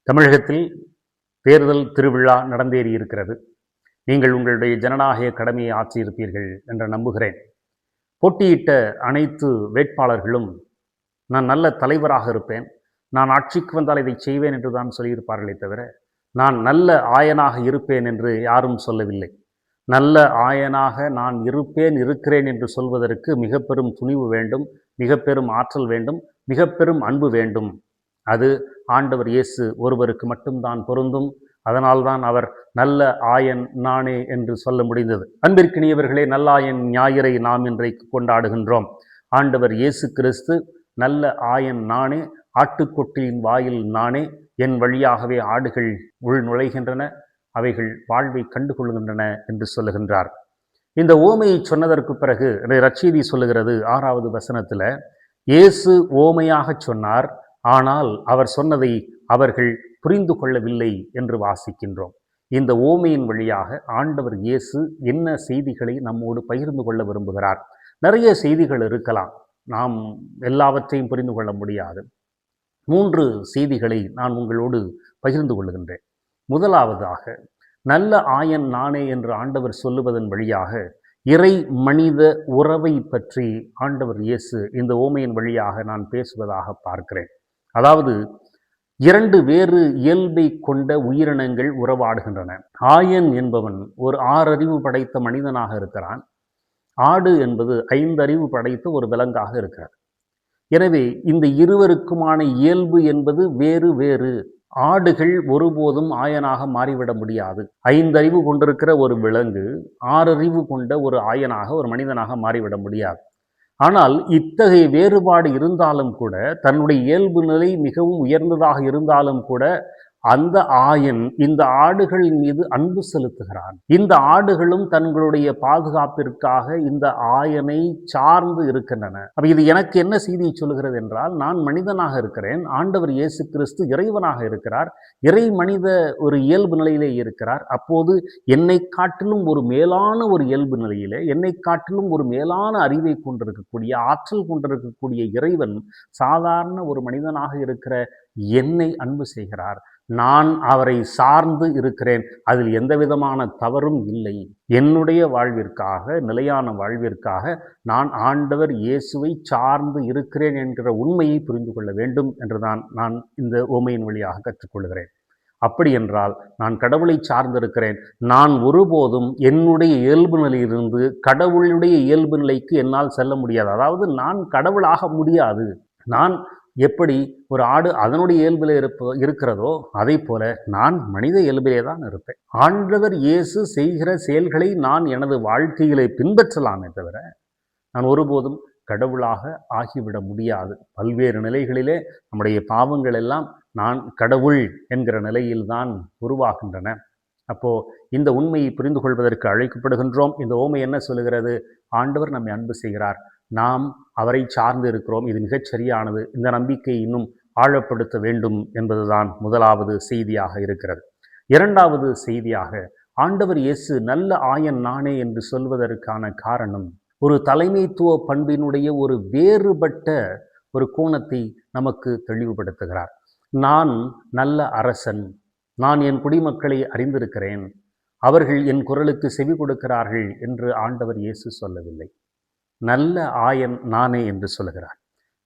தமிழகத்தில் தேர்தல் திருவிழா நடந்தேறி இருக்கிறது. நீங்கள் உங்களுடைய ஜனநாயக கடமையை ஆற்றியிருப்பீர்கள் என்று நம்புகிறேன். போட்டியிட்ட அனைத்து வேட்பாளர்களும் நான் நல்ல தலைவராக இருப்பேன், நான் ஆட்சிக்கு வந்தால் இதை செய்வேன் என்று தான் சொல்லியிருப்பார்களே தவிர, நான் நல்ல ஆயனாக இருப்பேன் என்று யாரும் சொல்லவில்லை. நல்ல ஆயனாக நான் இருக்கிறேன் என்று சொல்வதற்கு மிக பெரும் துணிவு வேண்டும், மிக பெரும் ஆற்றல் வேண்டும், மிக பெரும் அன்பு வேண்டும். அது ஆண்டவர் இயேசு ஒருவருக்கு மட்டும்தான் பொருந்தும். அதனால்தான் அவர் நல்ல ஆயன் நானே என்று சொல்ல முடிந்தது. அன்பிற்கினியவர்களே, நல்லாயன் ஞாயிறை நாம் இன்றைக்கு கொண்டாடுகின்றோம். ஆண்டவர் இயேசு கிறிஸ்து நல்ல ஆயன் நானே, ஆட்டுக்கொட்டிலின் வாயில் நானே, என் வழியாகவே ஆடுகள் உள் நுழைகின்றன, அவைகள் வாழ்வை கண்டுகொள்கின்றன என்று சொல்லுகின்றார். இந்த ஓமையை சொன்னதற்கு பிறகு நற்செய்தி சொல்லுகிறது 6வது வசனத்தில், இயேசு ஓமையாக சொன்னார், ஆனால் அவர் சொன்னதை அவர்கள் புரிந்து கொள்ளவில்லை என்று வாசிக்கின்றோம். இந்த ஓமையின் வழியாக ஆண்டவர் இயேசு என்ன செய்திகளை நம்மோடு பகிர்ந்து கொள்ள விரும்புகிறார்? நிறைய செய்திகள் இருக்கலாம், நாம் எல்லாவற்றையும் புரிந்து கொள்ள முடியாது. 3 செய்திகளை நான் உங்களோடு பகிர்ந்து கொள்கின்றேன். முதலாவதாக, நல்ல ஆயன் நானே என்று ஆண்டவர் சொல்லுவதன் வழியாக இறை மனித உறவை பற்றி ஆண்டவர் இயேசு இந்த ஓமையின் வழியாக நான் பேசுவதாக பார்க்கிறேன். அதாவது 2 வேறு இயல்பை கொண்ட உயிரினங்கள் உறவாடுகின்றன. ஆயன் என்பவன் ஒரு 6 அறிவு படைத்த மனிதனாக இருக்கிறான். ஆடு என்பது 5 அறிவு படைத்த ஒரு விலங்காக இருக்கிறார். எனவே இந்த இருவருக்குமான இயல்பு என்பது வேறு வேறு. ஆடுகள் ஒருபோதும் ஆயனாக மாறிவிட முடியாது. 5 அறிவு கொண்டிருக்கிற ஒரு விலங்கு 6 அறிவு கொண்ட ஒரு ஆயனாக, ஒரு மனிதனாக மாறிவிட முடியாது. ஆனால் இத்தகைய வேறுபாடு இருந்தாலும் கூட, தன்னுடைய இயல்பு நிலை மிகவும் உயர்ந்ததாக இருந்தாலும் கூட, அந்த ஆயன் இந்த ஆடுகளின் மீது அன்பு செலுத்துகிறான். இந்த ஆடுகளும் தங்களுடைய பாதுகாப்பிற்காக இந்த ஆயனை சார்ந்து இருக்கின்றன. அப்ப இது எனக்கு என்ன செய்தியை சொல்லுகிறது என்றால், நான் மனிதனாக இருக்கிறேன், ஆண்டவர் இயேசு கிறிஸ்து இறைவனாக இருக்கிறார், இறை மனித ஒரு இயல்பு நிலையிலே இருக்கிறார். அப்போது என்னை காட்டிலும் ஒரு மேலான ஒரு இயல்பு நிலையிலே, என்னை காட்டிலும் ஒரு மேலான அறிவை கொண்டிருக்கக்கூடிய, ஆற்றல் கொண்டிருக்கக்கூடிய இறைவன் சாதாரண ஒரு மனிதனாக இருக்கிற என்னை அன்பு செய்கிறார். நான் அவரை சார்ந்து இருக்கிறேன். அதில் எந்த விதமான தவறும் இல்லை. என்னுடைய வாழ்விற்காக, நிலையான வாழ்விற்காக நான் ஆண்டவர் இயேசுவை சார்ந்து இருக்கிறேன் என்கிற உண்மையை புரிந்து கொள்ள வேண்டும் என்றுதான் நான் இந்த ஓமையின் வழியாக கற்றுக்கொள்கிறேன். அப்படி என்றால் நான் கடவுளை சார்ந்திருக்கிறேன். நான் ஒருபோதும் என்னுடைய இயல்பு நிலையிலிருந்து கடவுளுடைய இயல்பு நிலைக்கு என்னால் செல்ல முடியாது. அதாவது நான் கடவுளாக முடியாது. நான் எப்படி ஒரு ஆடு அதனுடைய இயல்பிலே இருக்கிறதோ அதை போல நான் மனித இயல்பிலே தான் இருப்பேன். ஆண்டவர் இயேசு செய்கிற செயல்களை நான் எனது வாழ்க்கையிலே பின்பற்றலாமே தவிர நான் ஒருபோதும் கடவுளாக ஆகிவிட முடியாது. பல்வேறு நிலைகளிலே நம்முடைய பாவங்கள் எல்லாம் நான் கடவுள் என்கிற நிலையில்தான் உருவாகின்றன. அப்போ இந்த உண்மையை புரிந்து கொள்வதற்கு அழைக்கப்படுகின்றோம். இந்த ஓமை என்ன சொல்லுகிறது? ஆண்டவர் நம்மை அன்பு செய்கிறார், நாம் அவரை சார்ந்து இருக்கிறோம். இது மிகச் சரியானது. இந்த நம்பிக்கை இன்னும் ஆழப்படுத்த வேண்டும் என்பதுதான் முதலாவது செய்தியாக இருக்கிறது. 2வது செய்தியாக, ஆண்டவர் இயேசு நல்ல ஆயன் நானே என்று சொல்வதற்கான காரணம், ஒரு தலைமைத்துவ பண்பினுடைய ஒரு வேறுபட்ட ஒரு கோணத்தை நமக்கு தெளிவுபடுத்துகிறார். நான் நல்ல அரசன், நான் என் குடிமக்களை அறிந்திருக்கிறேன், அவர்கள் என் குரலுக்கு செவி கொடுக்கிறார்கள் என்று ஆண்டவர் இயேசு சொல்லவில்லை. நல்ல ஆயன் நானே என்று சொல்கிறார்.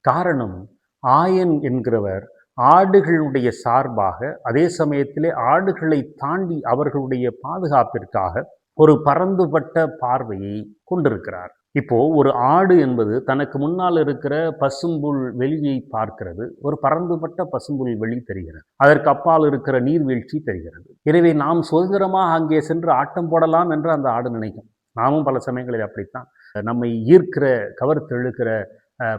காரணம், ஆயன் என்கிறவர் ஆடுகளுடைய சார்பாக, அதே சமயத்திலே ஆடுகளை தாண்டி அவர்களுடைய பாதுகாப்பிற்காக ஒரு பரந்துபட்ட பார்வையை கொண்டிருக்கிறார். இப்போ ஒரு ஆடு என்பது தனக்கு முன்னால் இருக்கிற பசும்புல் வெளியை பார்க்கிறது. ஒரு பரந்துபட்ட பசும்புல் வெளி தெரிகிறது, அதற்கு அப்பால் இருக்கிற நீர்வீழ்ச்சி தெரிகிறது. எனவே நாம் சுதந்திரமாக அங்கே சென்று ஆட்டம் போடலாம் என்று அந்த ஆடு நினைக்கும். நாமும் பல சமயங்களில் அப்படித்தான் நம்மை ஈர்க்கிற, கவர்த்தெழுக்கிற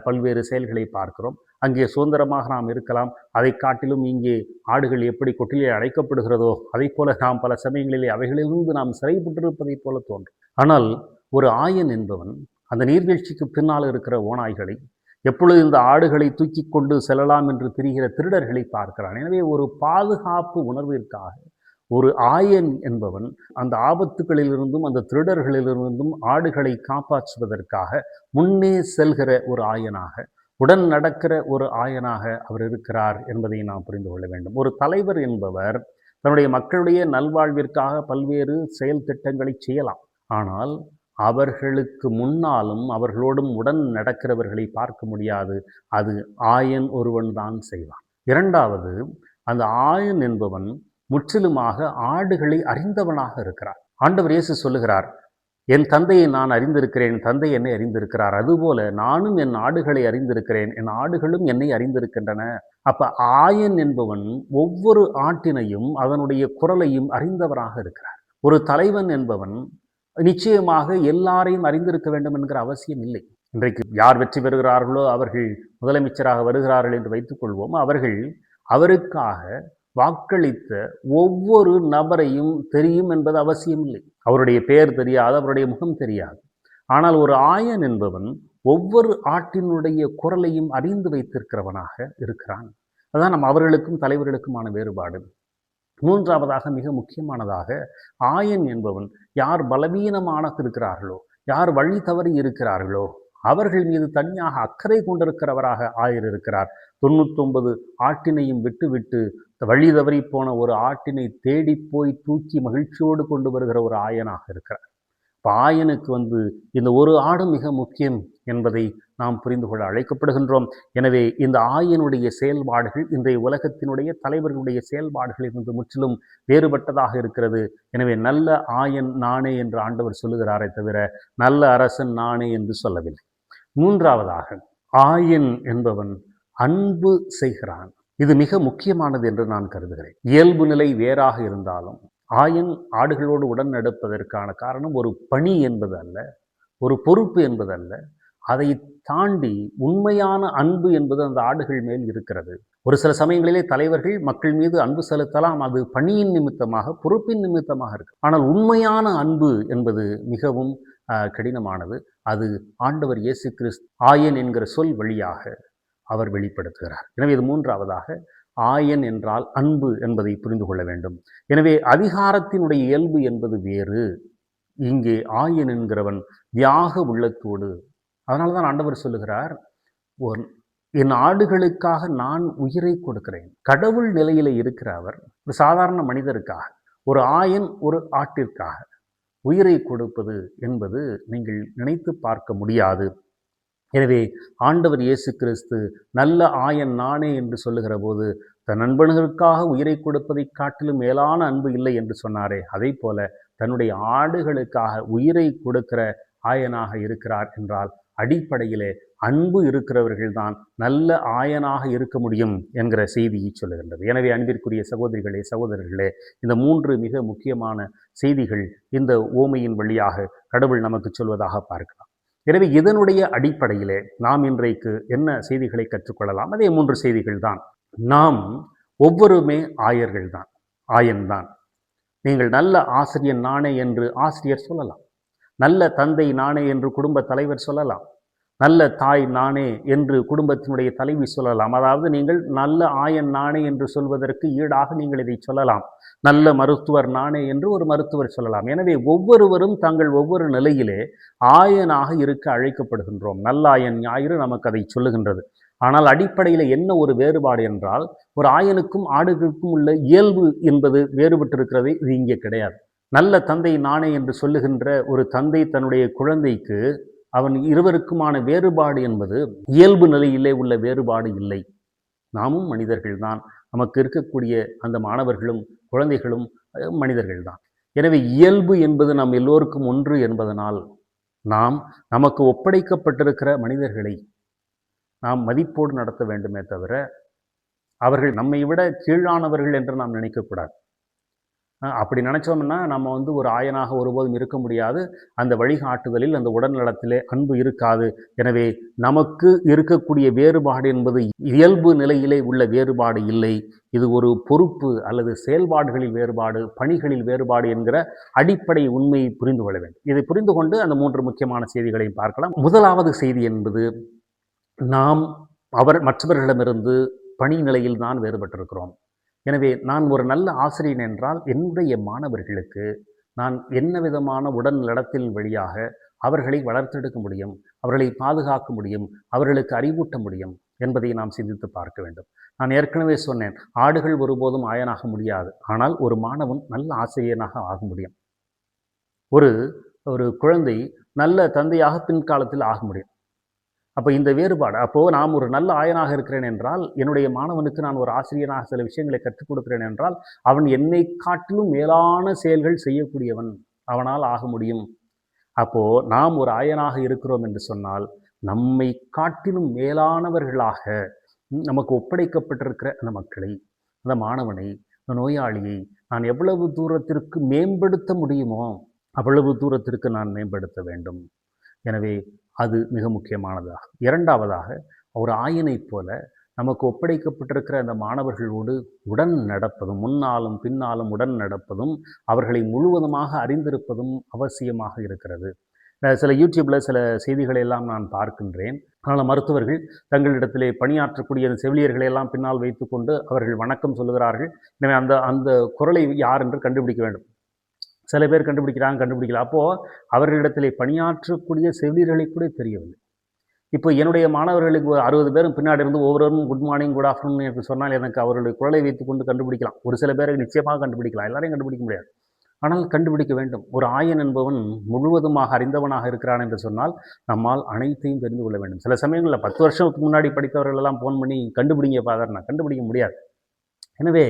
பல்வேறு செயல்களை பார்க்கிறோம். அங்கே சுதந்திரமாக நாம் இருக்கலாம். அதை காட்டிலும் இங்கே ஆடுகள் எப்படி கொட்டிலே அடைக்கப்படுகிறதோ அதை போல நாம் பல சமயங்களிலே அவைகளிலிருந்து நாம் சிறைப்பட்டிருப்பதை போல தோன்றும். ஆனால் ஒரு ஆயன் என்பவன் அந்த நீர்வீழ்ச்சிக்கு பின்னால் இருக்கிற ஓநாய்களை, எப்பொழுது இந்த ஆடுகளை தூக்கி கொண்டு செல்லலாம் என்று திரிகிற திருடர்களை பார்க்கிறான். எனவே ஒரு பாதுகாப்பு உணர்விற்காக ஒரு ஆயன் என்பவன் அந்த ஆபத்துகளிலிருந்தும் அந்த திருடர்களிலிருந்தும் ஆடுகளை காப்பாற்றுவதற்காக முன்னே செல்கிற ஒரு ஆயனாக, உடன் நடக்கிற ஒரு ஆயனாக அவர் இருக்கிறார் என்பதை நாம் புரிந்து கொள்ள வேண்டும். ஒரு தலைவர் என்பவர் தன்னுடைய மக்களுடைய நல்வாழ்விற்காக பல்வேறு செயல் திட்டங்களை செய்யலாம். ஆனால் அவர்களுக்கு முன்னாலும் அவர்களோடும் உடன் நடக்கிறவர்களை பார்க்க முடியாது. அது ஆயன் ஒருவன் தான் செய்வான். இரண்டாவது, அந்த ஆயன் என்பவன் முற்றிலுமாக ஆடுகளை அறிந்தவனாக இருக்கிறார். ஆண்டவர் இயேசு சொல்லுகிறார், என் தந்தையை நான் அறிந்திருக்கிறேன், தந்தை என்னை அறிந்திருக்கிறார். அதுபோல நானும் என் ஆடுகளை அறிந்திருக்கிறேன், என் ஆடுகளும் என்னை அறிந்திருக்கின்றன. அப்ப ஆயன் என்பவன் ஒவ்வொரு ஆட்டினையும் அதனுடைய குரலையும் அறிந்தவராக இருக்கிறார். ஒரு தலைவன் என்பவன் நிச்சயமாக எல்லாரையும் அறிந்திருக்க வேண்டும் என்கிற அவசியம் இல்லை. இன்றைக்கு யார் வெற்றி பெறுகிறார்களோ அவர்கள் முதலமைச்சராக வருகிறார்கள் என்று வைத்துக் கொள்வோம். அவர்கள் அவருக்காக வாக்களித்த ஒவ்வொரு நபரையும் தெரியும் என்பது அவசியம் இல்லை. அவருடைய பெயர் தெரியாது, அவருடைய முகம் தெரியாது. ஆனால் ஒரு ஆயன் என்பவன் ஒவ்வொரு ஆட்டினுடைய குரலையும் அறிந்து வைத்திருக்கிறவனாக இருக்கிறான். அதுதான் நம் அவர்களுக்கும் தலைவர்களுக்குமான வேறுபாடு. மூன்றாவதாக, மிக முக்கியமானதாக, ஆயன் என்பவன் யார் பலவீனமாக இருக்கிறார்களோ, யார் வழி தவறி இருக்கிறார்களோ அவர்கள் மீது தனியாக அக்கறை கொண்டிருக்கிறவராக ஆயர் இருக்கிறார். 99 ஆட்டினையும் விட்டுவிட்டு வழி தவறி போன ஒரு ஆட்டினை தேடி போய் தூக்கி மகிழ்ச்சியோடு கொண்டு வருகிற ஒரு ஆயனாக இருக்கிறார். இப்போ ஆயனுக்கு இந்த ஒரு ஆடு மிக முக்கியம் என்பதை நாம் புரிந்து கொள்ள அழைக்கப்படுகின்றோம். எனவே இந்த ஆயனுடைய செயல்பாடுகள் இன்றைய உலகத்தினுடைய தலைவர்களுடைய செயல்பாடுகளிலிருந்து முற்றிலும் வேறுபட்டதாக இருக்கிறது. எனவே நல்ல ஆயன் நானே என்று ஆண்டவர் சொல்லுகிறாரே தவிர நல்ல அரசன் நானே என்று சொல்லவில்லை. மூன்றாவதாக, ஆயன் என்பவன் அன்பு செய்கிறான். இது மிக முக்கியமானது என்று நான் கருதுகிறேன். இயல்பு நிலை வேறாக இருந்தாலும் ஆயன் ஆடுகளோடு உடன் நடப்பதற்கான காரணம் ஒரு பணி என்பது அல்ல, ஒரு பொறுப்பு என்பது அல்ல. அதை தாண்டி உண்மையான அன்பு என்பது அந்த ஆடுகள் மேல் இருக்கிறது. ஒரு சில சமயங்களிலே தலைவர்கள் மக்கள் மீது அன்பு செலுத்தலாம், அது பணியின் நிமித்தமாக, பொறுப்பின் நிமித்தமாக இருக்கு. ஆனால் உண்மையான அன்பு என்பது மிகவும் கடினமானது. அது ஆண்டவர் இயேசு கிறிஸ்து ஆயன் என்கிற சொல் வழியாக அவர் வெளிப்படுத்துகிறார். எனவே இது மூன்றாவதாக, ஆயன் என்றால் அன்பு என்பதை புரிந்து கொள்ள வேண்டும். எனவே அதிகாரத்தினுடைய இயல்பு என்பது வேறு. இங்கே ஆயன் என்கிறவன் தியாக உள்ளத்தோடு, அதனால தான் ஆண்டவர் சொல்லுகிறார், என் ஆடுகளுக்காக நான் உயிரை கொடுக்கிறேன். கடவுள் நிலையில இருக்கிற அவர் ஒரு சாதாரண மனிதருக்காக, ஒரு ஆயன் ஒரு ஆட்டிற்காக உயிரை கொடுப்பது என்பது நீங்கள் நினைத்து பார்க்க முடியாது. எனவே ஆண்டவர் இயேசு கிறிஸ்து நல்ல ஆயன் நானே என்று சொல்லுகிற போது தன் நண்பர்களுக்காக உயிரை கொடுப்பதை காட்டிலும் மேலான அன்பு இல்லை என்று சொன்னாரே, அதே போல தன்னுடைய ஆடுகளுக்காக உயிரை கொடுக்கிற ஆயனாக இருக்கிறார் என்றால் அடிப்படையிலே அன்பு இருக்கிறவர்கள்தான் நல்ல ஆயனாக இருக்க முடியும் என்கிற செய்தியை சொல்லுகின்றது. எனவே அன்பிற்குரிய சகோதரிகளே, சகோதரர்களே, இந்த 3 மிக முக்கியமான செய்திகள் இந்த ஓமையின் வழியாக கடவுள் நமக்கு சொல்வதாக பார்க்கலாம். எனவே இதனுடைய அடிப்படையிலே நாம் இன்றைக்கு என்ன செய்திகளை கற்றுக்கொள்ளலாம்? அதே 3 செய்திகள் தான். நாம் ஒவ்வொருமே ஆயர்கள் தான், ஆயன்தான். நீங்கள் நல்ல ஆசிரியர் நானே என்று ஆசிரியர் சொல்லலாம், நல்ல தந்தை நானே என்று குடும்ப தலைவர் சொல்லலாம், நல்ல தாய் நானே என்று குடும்பத்தினுடைய தலைவி சொல்லலாம். அதாவது நீங்கள் நல்ல ஆயன் நானே என்று சொல்வதற்கு ஈடாக நீங்கள் இதை சொல்லலாம். நல்ல மருத்துவர் நானே என்று ஒரு மருத்துவர் சொல்லலாம். எனவே ஒவ்வொருவரும் தங்கள் ஒவ்வொரு நிலையிலே ஆயனாக இருக்க அழைக்கப்படுகின்றோம். நல்லாயன் ஞாயிறு நமக்கு அதை சொல்லுகின்றது. ஆனால் அடிப்படையில் என்ன ஒரு வேறுபாடு என்றால், ஒரு ஆயனுக்கும் ஆடுகளுக்கும் உள்ள இயல்பு என்பது வேறுபட்டிருக்கிறது. இது இங்கே கிடையாது. நல்ல தந்தை நானே என்று சொல்லுகின்ற ஒரு தந்தை தன்னுடைய குழந்தைக்கு அவன் இருவருக்குமான வேறுபாடு என்பது இயல்பு நிலையிலே உள்ள வேறுபாடு இல்லை. நாமும் மனிதர்கள்தான். நமக்கு இருக்கக்கூடிய அந்த மாணவர்களும் குழந்தைகளும் மனிதர்கள்தான். எனவே இயல்பு என்பது நம் எல்லோருக்கும் ஒன்று என்பதனால் நமக்கு ஒப்படைக்கப்பட்டிருக்கிற மனிதர்களை நாம் மதிப்போடு நடத்த வேண்டுமே தவிர அவர்கள் நம்மை விட கீழானவர்கள் என்று நாம் நினைக்கக்கூடாது. அப்படி நினைச்சோம்னா நம்ம ஒரு ஆயனாக ஒருபோதும் இருக்க முடியாது. அந்த வழிகாட்டுதலில், அந்த உடல்நலத்திலே அன்பு இருக்காது. எனவே நமக்கு இருக்கக்கூடிய வேறுபாடு என்பது இயல்பு நிலையிலே உள்ள வேறுபாடு இல்லை. இது ஒரு பொறுப்பு அல்லது செயல்பாடுகளில் வேறுபாடு, பணிகளில் வேறுபாடு என்கிற அடிப்படை உண்மையை புரிந்து கொள்ள வேண்டும். இதை புரிந்து கொண்டு அந்த 3 முக்கியமான செய்திகளையும் பார்க்கலாம். முதலாவது செய்தி என்பது, நாம் மற்றவர்களிடமிருந்து பணி நிலையில் தான் வேறுபட்டிருக்கிறோம். எனவே நான் ஒரு நல்ல ஆசிரியன் என்றால் என்னுடைய மாணவர்களுக்கு நான் என்ன விதமான உடல் நடத்தில் வழியாக அவர்களை வளர்த்தெடுக்க முடியும், அவர்களை பாதுகாக்க முடியும், அவர்களுக்கு அறிவூட்ட முடியும் என்பதை நாம் சிந்தித்து பார்க்க வேண்டும். நான் ஏற்கனவே சொன்னேன், ஆடுகள் ஒருபோதும் ஆயனாக முடியாது. ஆனால் ஒரு மாணவன் நல்ல ஆசிரியனாக ஆக முடியும். ஒரு ஒரு குழந்தை நல்ல தந்தையாக பின்காலத்தில் ஆக முடியும். அப்போ இந்த வேறுபாடு, அப்போது நாம் ஒரு நல்ல ஆயனாக இருக்கிறேன் என்றால், என்னுடைய மாணவனுக்கு நான் ஒரு ஆசிரியனாக சில விஷயங்களை கற்றுக் கொடுக்கிறேன் என்றால், அவன் என்னை காட்டிலும் மேலான செயல்கள் செய்யக்கூடியவன் அவனால் ஆக முடியும். அப்போ நாம் ஒரு ஆயனாக இருக்கிறோம் என்று சொன்னால், நம்மை காட்டிலும் மேலானவர்களாக நமக்கு ஒப்படைக்கப்பட்டிருக்கிற அந்த மக்களை, அந்த மாணவனை, அந்த நோயாளியை நான் எவ்வளவு தூரத்திற்கு மேம்படுத்த முடியுமோ அவ்வளவு தூரத்திற்கு நான் மேம்படுத்த வேண்டும். எனவே அது மிக முக்கியமானதாகும். இரண்டாவதாக, ஒரு ஆயனைப் போல நமக்கு ஒப்படைக்கப்பட்டிருக்கிற அந்த மாணவர்களோடு உடன் நடப்பதும், முன்னாலும் பின்னாலும் உடன் நடப்பதும், அவர்களை முழுவதுமாக அறிந்திருப்பதும் அவசியமாக இருக்கிறது. சில யூடியூப்பில் சில செய்திகளை எல்லாம் நான் பார்க்கின்றேன். அதனால் மருத்துவர்கள் தங்களிடத்திலே பணியாற்றக்கூடிய செவிலியர்களை எல்லாம் பின்னால் வைத்துக்கொண்டு அவர்கள் வணக்கம் சொல்லுகிறார்கள். எனவே அந்த அந்த குரலை யார் என்று கண்டுபிடிக்க வேண்டும். சில பேர் கண்டுபிடிக்கல. அப்போது அவர்களிடத்திலே பணியாற்றக்கூடிய செவிலியர்களை கூட தெரியவில்லை. இப்போ என்னுடைய மாணவர்களுக்கு 60 பேரும் பின்னாடி இருந்து ஒவ்வொருவரும் குட் மார்னிங், குட் ஆஃப்டர்நூன் என்று சொன்னால் எனக்கு அவர்களுடைய குரலை வைத்துக்கொண்டு கண்டுபிடிக்கலாம். ஒரு சில பேரை நிச்சயமாக கண்டுபிடிக்கலாம், எல்லாரையும் கண்டுபிடிக்க முடியாது. ஆனால் கண்டுபிடிக்க வேண்டும். ஒரு ஆயன் என்பவன் முழுவதுமாக அறிந்தவனாக இருக்கிறான் என்று சொன்னால் நம்மால் அனைத்தையும் தெரிந்து கொள்ள வேண்டும். சில சமயங்களில் 10 வருஷத்துக்கு முன்னாடி படித்தவர்கள் எல்லாம் ஃபோன் பண்ணி கண்டுபிடிங்க ஃபாதர்னா கண்டுபிடிக்க முடியாது. எனவே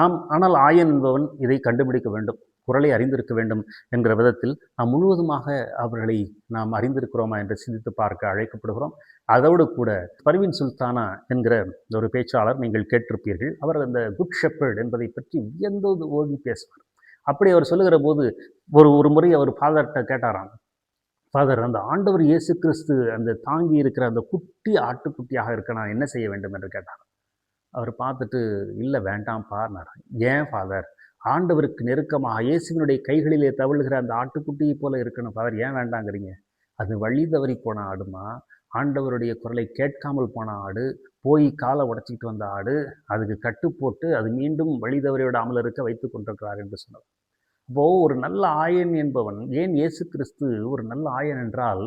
ஆனால் ஆயன் என்பவன் இதை கண்டுபிடிக்க வேண்டும், குரலை அறிந்திருக்க வேண்டும் என்கிற விதத்தில் நாம் முழுவதுமாக அவர்களை நாம் அறிந்திருக்கிறோமா என்று சிந்தித்து பார்க்க அழைக்கப்படுகிறோம். அதோடு கூட பர்வீன் சுல்தானா என்கிற ஒரு பேச்சாளர் நீங்கள் கேட்டிருப்பீர்கள். அவர் அந்த குட் ஷெப்பர்ட் என்பதை பற்றி வியந்து ஓதி பேசுவார். அப்படி அவர் சொல்லுகிற போது ஒரு முறை அவர் ஃபாதர்கிட்ட கேட்டாராம், ஃபாதர், அந்த ஆண்டவர் இயேசு கிறிஸ்து அந்த தாங்கி இருக்கிற அந்த குட்டி ஆட்டுக்குட்டியாக இருக்க நான் என்ன செய்ய வேண்டும் என்று கேட்டார். அவர் பார்த்துட்டு, இல்லை வேண்டாம்ப்பார்னார். ஏன் ஃபாதர்? ஆண்டவருக்கு நெருக்கமாக இயேசுவினுடைய கைகளிலே தவழுகிற அந்த ஆட்டுக்குட்டியை போல இருக்கணும் ஃபாதர், ஏன் வேண்டாங்கிறீங்க? அது வழி தவறி போன ஆடுமா, ஆண்டவருடைய குரலை கேட்காமல் போன ஆடு, போய் காலை உடைச்சிக்கிட்டு வந்த ஆடு, அதுக்கு கட்டு போட்டு அது மீண்டும் வழி தவறி விடாமல் இருக்க வைத்து கொண்டிருக்கிறார் என்று சொன்னார். அப்போது ஒரு நல்ல ஆயன் என்பவன், ஏன் இயேசு கிறிஸ்து ஒரு நல்ல ஆயன் என்றால்,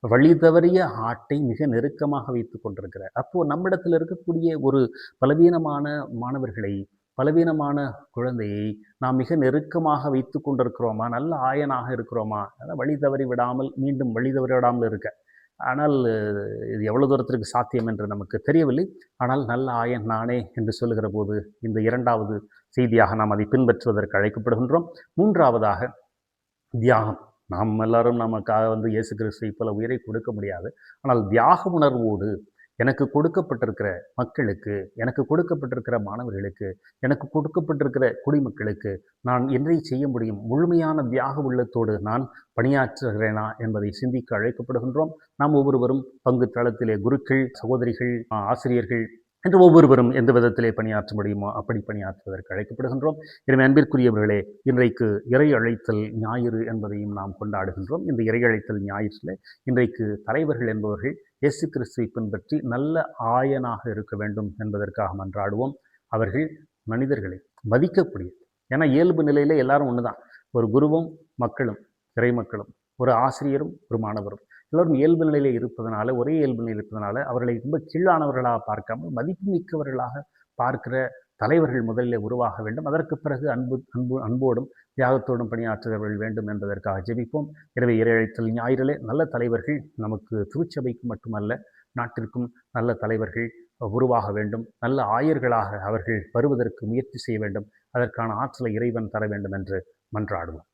வழி தவறிய ஆட்டை மிக நெருக்கமாக வைத்து கொண்டிருக்கிறார். அப்போது நம்மிடத்தில் இருக்கக்கூடிய ஒரு பலவீனமான மாணவர்களை, பலவீனமான குழந்தையை நாம் மிக நெருக்கமாக வைத்து கொண்டிருக்கிறோமா, நல்ல ஆயனாக இருக்கிறோமா, அதான் வழி தவறி விடாமல் மீண்டும் வழி தவறி விடாமல் இருக்க. ஆனால் இது எவ்வளவு தூரத்திற்கு சாத்தியம் என்று நமக்கு தெரியவில்லை. ஆனால் நல்ல ஆயன் நானே என்று சொல்லுகிற போது இந்த இரண்டாவது செய்தியாக நாம் அதை பின்பற்றுவதற்கு அழைக்கப்படுகின்றோம். மூன்றாவதாக, தியாகம். நாம் எல்லாரும் நமக்காக இயேசு கிறிஸ்துவை போல உயிரை கொடுக்க முடியாது. ஆனால் தியாக உணர்வோடு எனக்கு கொடுக்கப்பட்டிருக்கிற மக்களுக்கு, எனக்கு கொடுக்கப்பட்டிருக்கிற மாணவர்களுக்கு, எனக்கு கொடுக்கப்பட்டிருக்கிற குடிமக்களுக்கு நான் என்னை செய்ய முடியும், முழுமையான தியாக உள்ளத்தோடு நான் பணியாற்றுகிறேனா என்பதை சிந்திக்க அழைக்கப்படுகின்றோம். நாம் ஒவ்வொருவரும் பங்கு தளத்திலே குருக்கள், சகோதரிகள், ஆசிரியர்கள் என்று ஒவ்வொருவரும் எந்த விதத்திலே பணியாற்ற முடியுமோ அப்படி பணியாற்றுவதற்கு அழைக்கப்படுகின்றோம். எனவே அன்பிற்குரியவர்களே, இன்றைக்கு இறை அழைத்தல் ஞாயிறு என்பதையும் நாம் கொண்டாடுகின்றோம். இந்த இறை அழைத்தல் ஞாயிற்றில் இன்றைக்கு தலைவர்கள் என்பவர்கள் இயேசு கிறிஸ்துவை பின்பற்றி நல்ல ஆயனாக இருக்க வேண்டும் என்பதற்காக மன்றாடுவோம். அவர்கள் மனிதர்களை மதிக்கக்கூடிய, ஏன்னா இயல்பு நிலையில் எல்லாரும் ஒன்று தான், ஒரு குருவும் மக்களும், இறை மக்களும், ஒரு ஆசிரியரும் ஒரு மாணவரும் எல்லோரும் இயல்பு நிலையில் இருப்பதனால, ஒரே இயல்பு நிலையில் இருப்பதனால அவர்களை ரொம்ப கீழானவர்களாக பார்க்காமல் மதிப்புமிக்கவர்களாக பார்க்கிற தலைவர்கள் முதலில் உருவாக வேண்டும். அதற்கு பிறகு அன்போடும் தியாகத்தோடும் பணியாற்றுகிறவர்கள் வேண்டும் என்பதற்காக ஜெபிப்போம். எனவே இறையழைத்தல் ஞாயிறிலே நல்ல தலைவர்கள் நமக்கு திருச்சபைக்கு மட்டுமல்ல நாட்டிற்கும் நல்ல தலைவர்கள் உருவாக வேண்டும். நல்ல ஆயர்களாக அவர்கள் வருவதற்கு முயற்சி செய்ய வேண்டும். அதற்கான ஆற்றலை இறைவன் தர வேண்டும் என்று மன்றாடுவோம்.